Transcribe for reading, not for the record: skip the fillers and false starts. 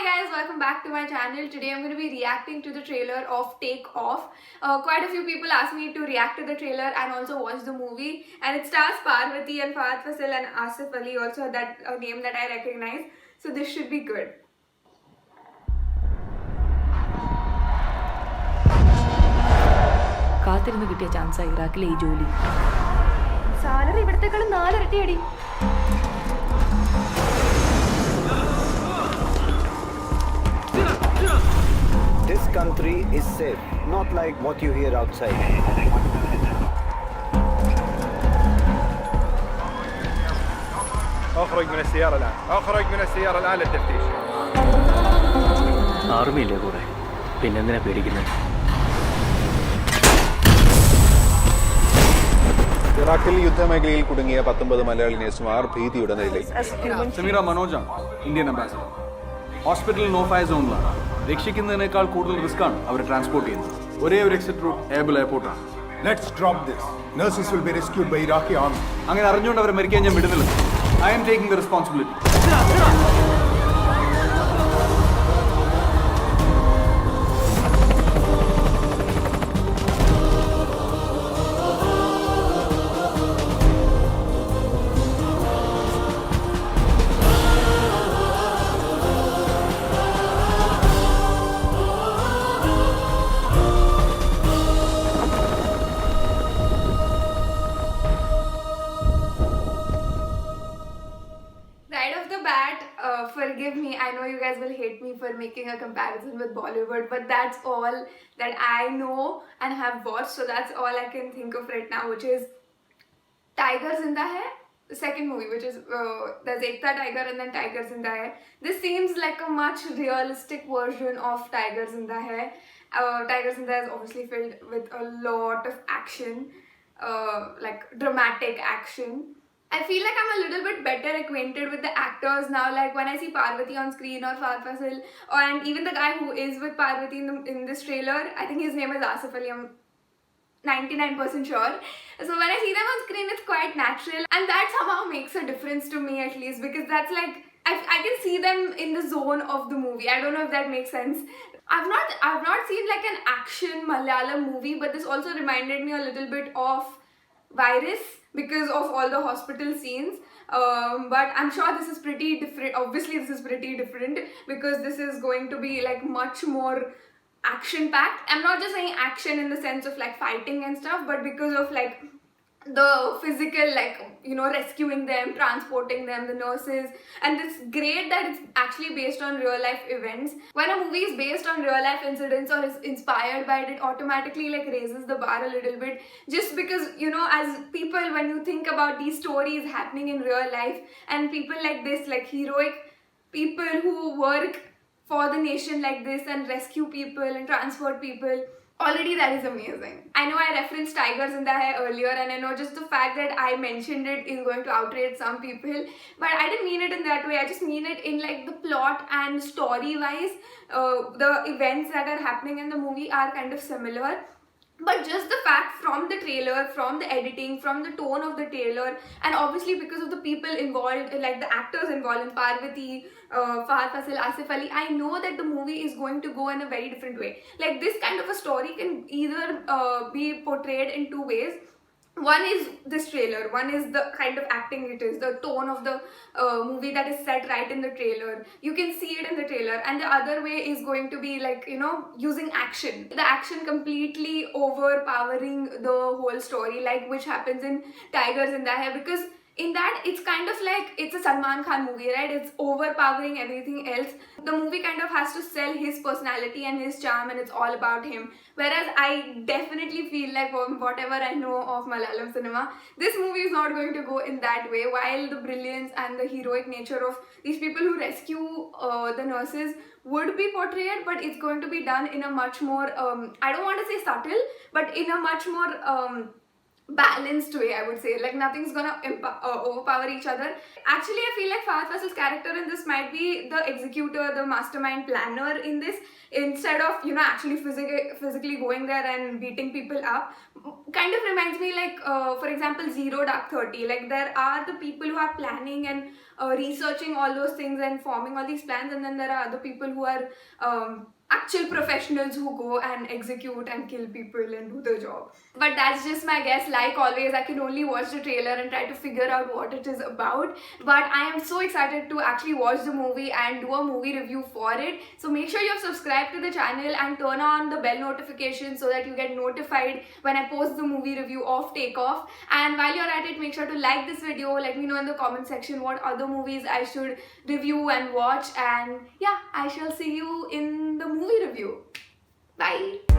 Hi guys, welcome back to my channel. Today I'm going to be reacting to the trailer of Take Off. Quite a few people asked me to react to the trailer and also watch the movie. And it stars Parvathy and Fahadh Fazil and Asif Ali, also that a name that I recognize. So this should be good. കാത്തിരുന്ന് കിട്ടിയ ചാൻസാ ഇറാഖിലെ ഈ ജോലി. Salary ഇവിടത്തെക്കാളും 4 ഇരട്ടിയടി. This country is safe, not like what you hear outside. اخرج من السيارة الآن، اخرج من السيارة الآن للتفتيش. ആർമിയില്ലേ കൂടെ, പിന്നെന്തിനാ പേടിക്കുന്നത്? ഇറാഖിൽ യുദ്ധമേഖലയിൽ കുടുങ്ങിയ 19 മലയാളി നേഴ്സുമാർ ഭീതിയുടെ നിലയിൽ. സമീറ മനോജാണ്, Indian ambassador. Hospital no fire സോണിലാണ്. രക്ഷിക്കുന്നതിനേക്കാൾ കൂടുതൽ റിസ്ക് ആണ് അവർ ട്രാൻസ്പോർട്ട് ചെയ്യുന്നത്. ഒരേ ഒരു എക്സിറ്റ് റൂട്ട് ഏബിൾ എയർപോർട്ടാണ്. Let's drop this. Nurses will be rescued by Iraqi army. അങ്ങനെ അറിഞ്ഞുകൊണ്ട് അവരെ മരിക്കാൻ ഞാൻ വിടുന്നില്ല. I am taking the responsibility. Right off the bat, forgive me, I know you guys will hate me for making a comparison with Bollywood, but that's all that I know and have watched, so that's all I can think of right now, which is Tiger Zinda Hai, the second movie, which is there's Ekta Tiger and then Tiger Zinda Hai. This seems like a much realistic version of Tiger Zinda Hai. Tiger Zinda is obviously filled with a lot of action, like dramatic action. I feel like I'm a little bit better acquainted with the actors now. Like when I see Parvathy on screen or Fahadh Fazil, and even the guy who is with Parvathy in this trailer, I think his name is Asif Ali. I'm 99% sure. So when I see them on screen, it's quite natural, and that somehow makes a difference to me, at least, because that's like I can see them in the zone of the movie. I don't know if that makes sense. I've not seen like an action Malayalam movie, but this also reminded me a little bit of Virus because of all the hospital scenes, but I'm sure this is pretty different. Obviously this is pretty different because this is going to be like much more action packed. I'm not just saying action in the sense of like fighting and stuff, but because of like the physical, like, you know, rescuing them, transporting them, the nurses. And it's great that it's actually based on real life events. When a movie is based on real life incidents or is inspired by it automatically like raises the bar a little bit, just because, you know, as people, when you think about these stories happening in real life and people like this, like heroic people who work for the nation like this and rescue people and transport people, already that is amazing. I know I referenced Tiger Zinda Hai earlier, and I know just the fact that I mentioned it is going to outrage some people, but I didn't mean it in that way. I just mean it in like the plot and story wise, the events that are happening in the movie are kind of similar. But just the fact from the trailer, from the editing, from the tone of the trailer, and obviously because of the people involved, like the actors involved in Parvathy, Fahadh Fazil, Asif Ali, I know that the movie is going to go in a very different way. Like this kind of a story can either be portrayed in two ways. One is this trailer, one is the kind of acting it is, the tone of the movie that is set right in the trailer. You can see it in the trailer, and the other way is going to be like, you know, using action. The action completely overpowering the whole story, like which happens in Tiger Zinda Hai, because in that it's kind of like it's a Salman Khan movie, right? It's overpowering everything else. The movie kind of has to sell his personality and his charm, and it's all about him. Whereas I definitely feel like from whatever I know of Malayalam cinema, this movie is not going to go in that way. While the brilliance and the heroic nature of these people who rescue the nurses would be portrayed, but it's going to be done in a much more I don't want to say subtle, but in a much more balanced way, I would say. Like nothing's gonna overpower each other. Actually, I feel like Fahadh Fazil's character in this might be the executor, the mastermind planner in this, instead of, you know, actually physically going there and beating people up. Kind of reminds me like, for example, Zero Dark 30. Like there are the people who are planning and researching all those things and forming all these plans, and then there are other people who are actual professionals who go and execute and kill people and do the job. But that's just my guess. Like always, I can only watch the trailer and try to figure out what it is about. But I am so excited to actually watch the movie and do a movie review for it. So make sure you're subscribed to the channel and turn on the bell notification so that you get notified when I post the movie review of Takeoff. And while you're at it, make sure to like this video. Let me know in the comment section what other movies I should review and watch. And yeah, I shall see you in the movie review. Bye.